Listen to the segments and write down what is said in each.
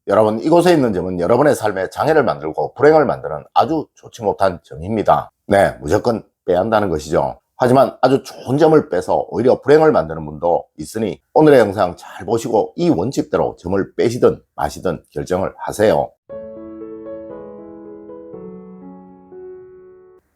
여러분, 이곳에 있는 점은 여러분의 삶에 장애를 만들고 불행을 만드는 아주 좋지 못한 점입니다. 네, 무조건 빼야 한다는 것이죠. 하지만 아주 좋은 점을 빼서 오히려 불행을 만드는 분도 있으니 오늘의 영상 잘 보시고 이 원칙대로 점을 빼시든 마시든 결정을 하세요.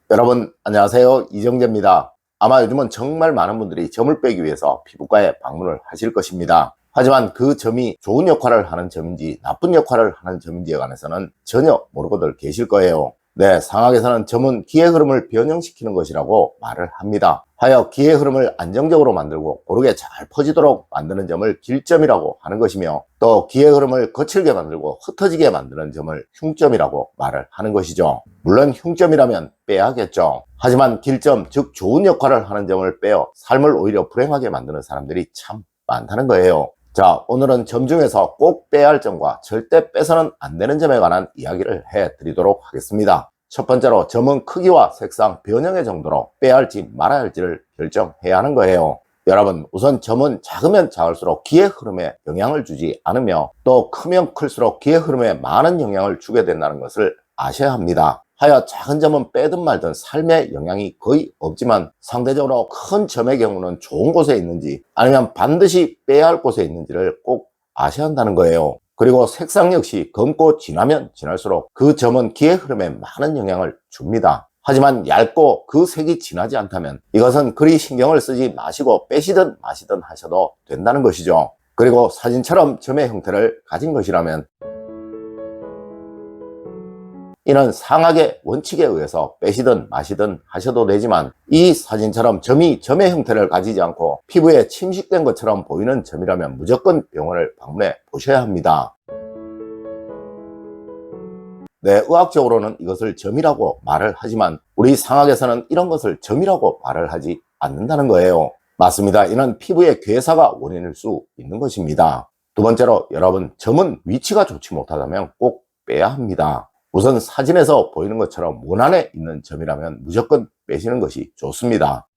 여러분 안녕하세요, 이정재입니다. 아마 요즘은 정말 많은 분들이 점을 빼기 위해서 피부과에 방문을 하실 것입니다. 하지만 그 점이 좋은 역할을 하는 점인지 나쁜 역할을 하는 점인지에 관해서는 전혀 모르고들 계실 거예요. 네, 상학에서는 점은 기의 흐름을 변형시키는 것이라고 말을 합니다. 하여 기의 흐름을 안정적으로 만들고 고르게 잘 퍼지도록 만드는 점을 길점이라고 하는 것이며, 또 기의 흐름을 거칠게 만들고 흩어지게 만드는 점을 흉점이라고 말을 하는 것이죠. 물론 흉점이라면 빼야겠죠. 하지만 길점, 즉 좋은 역할을 하는 점을 빼어 삶을 오히려 불행하게 만드는 사람들이 참 많다는 거예요. 자, 오늘은 점 중에서 꼭 빼야 할 점과 절대 빼서는 안 되는 점에 관한 이야기를 해드리도록 하겠습니다. 첫 번째로, 점은 크기와 색상, 변형의 정도로 빼야 할지 말아야 할지를 결정해야 하는 거예요. 여러분, 우선 점은 작으면 작을수록 기의 흐름에 영향을 주지 않으며, 또 크면 클수록 기의 흐름에 많은 영향을 주게 된다는 것을 아셔야 합니다. 하여 작은 점은 빼든 말든 삶에 영향이 거의 없지만, 상대적으로 큰 점의 경우는 좋은 곳에 있는지 아니면 반드시 빼야 할 곳에 있는지를 꼭 아셔야 한다는 거예요. 그리고 색상 역시 검고 진하면 진할수록 그 점은 기의 흐름에 많은 영향을 줍니다. 하지만 얇고 그 색이 진하지 않다면 이것은 그리 신경을 쓰지 마시고 빼시든 마시든 하셔도 된다는 것이죠. 그리고 사진처럼 점의 형태를 가진 것이라면 이는 상학의 원칙에 의해서 빼시든 마시든 하셔도 되지만, 이 사진처럼 점이 점의 형태를 가지지 않고 피부에 침식된 것처럼 보이는 점이라면 무조건 병원을 방문해 보셔야 합니다. 네, 의학적으로는 이것을 점이라고 말을 하지만 우리 상학에서는 이런 것을 점이라고 말을 하지 않는다는 거예요. 맞습니다. 이는 피부의 괴사가 원인일 수 있는 것입니다. 두 번째로, 여러분, 점은 위치가 좋지 못하다면 꼭 빼야 합니다. 우선 사진에서 보이는 것처럼 원안에 있는 점이라면 무조건 빼시는 것이 좋습니다.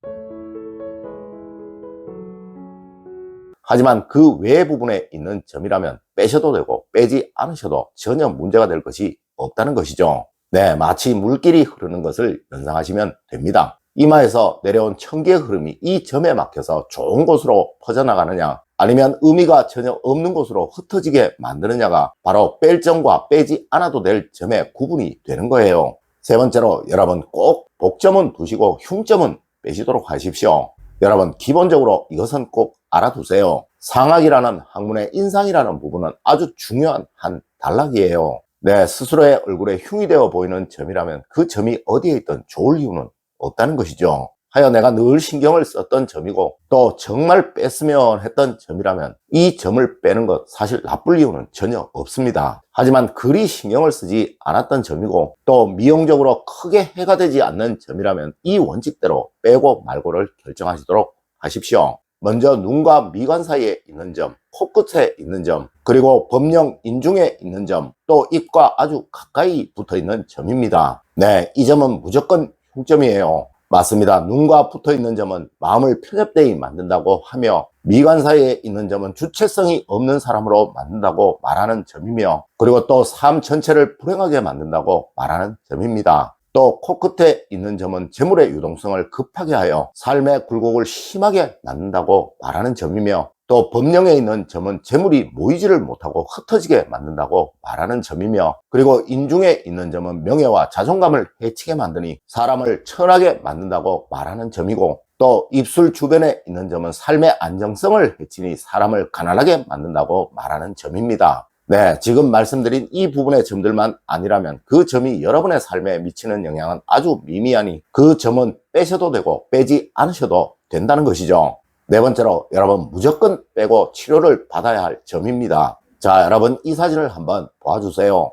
하지만 그 외 부분에 있는 점이라면 빼셔도 되고 빼지 않으셔도 전혀 문제가 될 것이 없다는 것이죠. 네, 마치 물길이 흐르는 것을 연상하시면 됩니다. 이마에서 내려온 천기의 흐름이 이 점에 막혀서 좋은 곳으로 퍼져나가느냐, 아니면 의미가 전혀 없는 곳으로 흩어지게 만드느냐가 바로 뺄 점과 빼지 않아도 될 점의 구분이 되는 거예요. 세 번째로, 여러분 꼭 복점은 두시고 흉점은 빼시도록 하십시오. 여러분, 기본적으로 이것은 꼭 알아두세요. 상학이라는 학문의 인상이라는 부분은 아주 중요한 한 단락이에요. 내 스스로의 얼굴에 흉이 되어 보이는 점이라면 그 점이 어디에 있든 좋을 이유는 없다는 것이죠. 하여 내가 늘 신경을 썼던 점이고 또 정말 뺐으면 했던 점이라면 이 점을 빼는 것 사실 나쁠 이유는 전혀 없습니다. 하지만 그리 신경을 쓰지 않았던 점이고 또 미용적으로 크게 해가 되지 않는 점이라면 이 원칙대로 빼고 말고를 결정하시도록 하십시오. 먼저 눈과 미간 사이에 있는 점, 코끝에 있는 점, 그리고 범령 인중에 있는 점, 또 입과 아주 가까이 붙어 있는 점입니다. 네, 이 점은 무조건 흉점이에요. 맞습니다. 눈과 붙어 있는 점은 마음을 편협되이 만든다고 하며, 미간 사이에 있는 점은 주체성이 없는 사람으로 만든다고 말하는 점이며, 그리고 또 삶 전체를 불행하게 만든다고 말하는 점입니다. 또 코끝에 있는 점은 재물의 유동성을 급하게 하여 삶의 굴곡을 심하게 만든다고 말하는 점이며, 또 범령에 있는 점은 재물이 모이지를 못하고 흩어지게 만든다고 말하는 점이며, 그리고 인중에 있는 점은 명예와 자존감을 해치게 만드니 사람을 천하게 만든다고 말하는 점이고, 또 입술 주변에 있는 점은 삶의 안정성을 해치니 사람을 가난하게 만든다고 말하는 점입니다. 네, 지금 말씀드린 이 부분의 점들만 아니라면 그 점이 여러분의 삶에 미치는 영향은 아주 미미하니 그 점은 빼셔도 되고 빼지 않으셔도 된다는 것이죠. 네 번째로, 여러분 무조건 빼고 치료를 받아야 할 점입니다. 자, 여러분 이 사진을 한번 봐주세요.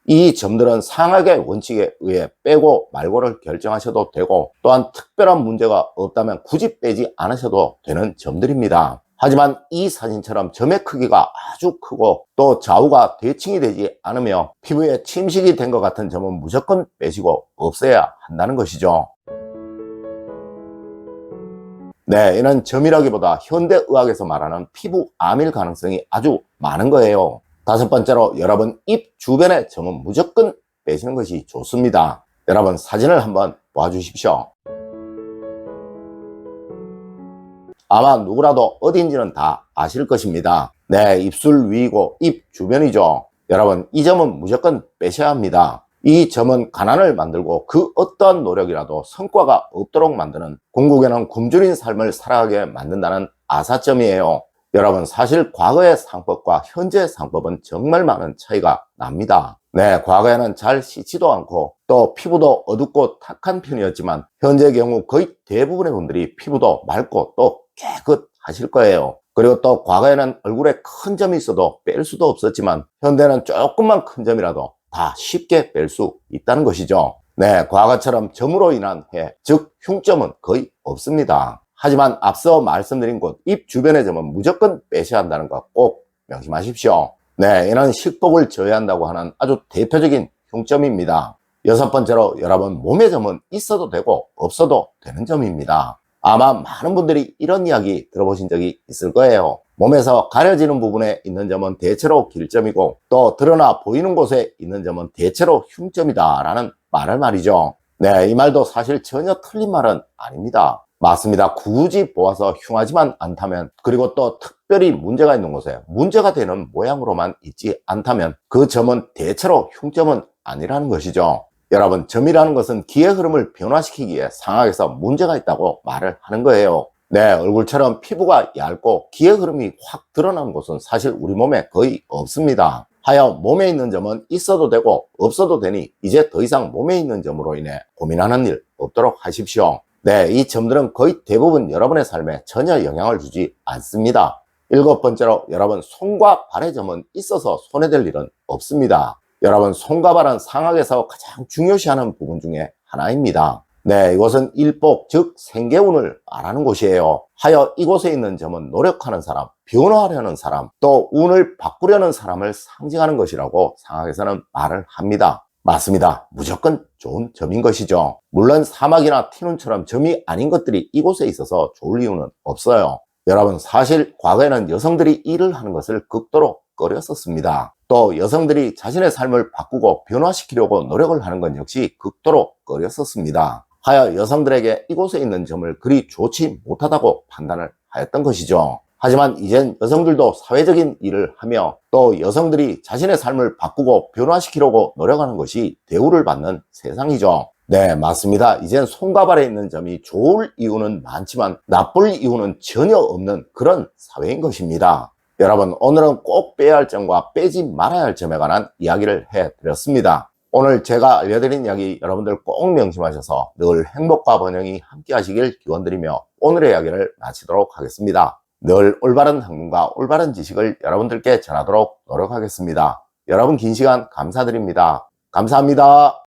이 점들은 상학의 원칙에 의해 빼고 말고를 결정하셔도 되고, 또한 특별한 문제가 없다면 굳이 빼지 않으셔도 되는 점들입니다. 하지만 이 사진처럼 점의 크기가 아주 크고 또 좌우가 대칭이 되지 않으며 피부에 침식이 된 것 같은 점은 무조건 빼시고 없애야 한다는 것이죠. 네, 이는 점이라기보다 현대의학에서 말하는 피부암일 가능성이 아주 많은 거예요. 다섯 번째로 여러분 입 주변의 점은 무조건 빼시는 것이 좋습니다. 여러분 사진을 한번 봐주십시오. 아마 누구라도 어딘지는 다 아실 것입니다. 네, 입술 위이고 입 주변이죠. 여러분 이 점은 무조건 빼셔야 합니다. 이 점은 가난을 만들고 그 어떠한 노력이라도 성과가 없도록 만드는 궁극에는 굶주린 삶을 살아가게 만든다는 아사점이에요. 여러분 사실 과거의 상법과 현재의 상법은 정말 많은 차이가 납니다. 네, 과거에는 잘 씻지도 않고 또 피부도 어둡고 탁한 편이었지만 현재의 경우 거의 대부분의 분들이 피부도 맑고 또 깨끗하실 거예요. 그리고 또 과거에는 얼굴에 큰 점이 있어도 뺄 수도 없었지만 현대는 조금만 큰 점이라도 다 쉽게 뺄 수 있다는 것이죠. 네, 과거처럼 점으로 인한 해, 즉 흉점은 거의 없습니다. 하지만 앞서 말씀드린 곳 입 주변의 점은 무조건 빼셔야 한다는 거 꼭 명심하십시오. 네, 이는 식복을 저해한다고 하는 아주 대표적인 흉점입니다. 여섯 번째로 여러분 몸의 점은 있어도 되고 없어도 되는 점입니다. 아마 많은 분들이 이런 이야기 들어보신 적이 있을 거예요. 몸에서 가려지는 부분에 있는 점은 대체로 길점이고 또 드러나 보이는 곳에 있는 점은 대체로 흉점이다 라는 말을 말이죠. 네, 이 말도 사실 전혀 틀린 말은 아닙니다. 맞습니다. 굳이 보아서 흉하지만 않다면 그리고 또 특별히 문제가 있는 곳에 문제가 되는 모양으로만 있지 않다면 그 점은 대체로 흉점은 아니라는 것이죠. 여러분 점이라는 것은 기의 흐름을 변화시키기 위해 상황에서 문제가 있다고 말을 하는 거예요. 네, 얼굴처럼 피부가 얇고 기의 흐름이 확 드러나는 곳은 사실 우리 몸에 거의 없습니다. 하여 몸에 있는 점은 있어도 되고 없어도 되니 이제 더 이상 몸에 있는 점으로 인해 고민하는 일 없도록 하십시오. 네, 이 점들은 거의 대부분 여러분의 삶에 전혀 영향을 주지 않습니다. 일곱 번째로 여러분 손과 발의 점은 있어서 손해될 일은 없습니다. 여러분 손과 발은 상학에서 가장 중요시하는 부분 중에 하나입니다. 네, 이곳은 일복 즉 생계운을 말하는 곳이에요. 하여 이곳에 있는 점은 노력하는 사람, 변화하려는 사람, 또 운을 바꾸려는 사람을 상징하는 것이라고 상학에서는 말을 합니다. 맞습니다. 무조건 좋은 점인 것이죠. 물론 사막이나 티눈처럼 점이 아닌 것들이 이곳에 있어서 좋을 이유는 없어요. 여러분 사실 과거에는 여성들이 일을 하는 것을 극도로 꺼렸었습니다. 또 여성들이 자신의 삶을 바꾸고 변화시키려고 노력을 하는 건 역시 극도로 꺼렸었습니다. 하여 여성들에게 이곳에 있는 점을 그리 좋지 못하다고 판단을 하였던 것이죠. 하지만 이젠 여성들도 사회적인 일을 하며 또 여성들이 자신의 삶을 바꾸고 변화시키려고 노력하는 것이 대우를 받는 세상이죠. 네, 맞습니다. 이젠 손과 발에 있는 점이 좋을 이유는 많지만 나쁠 이유는 전혀 없는 그런 사회인 것입니다. 여러분 오늘은 꼭 빼야 할 점과 빼지 말아야 할 점에 관한 이야기를 해드렸습니다. 오늘 제가 알려드린 이야기 여러분들 꼭 명심하셔서 늘 행복과 번영이 함께 하시길 기원드리며 오늘의 이야기를 마치도록 하겠습니다. 늘 올바른 학문과 올바른 지식을 여러분들께 전하도록 노력하겠습니다. 여러분 긴 시간 감사드립니다. 감사합니다.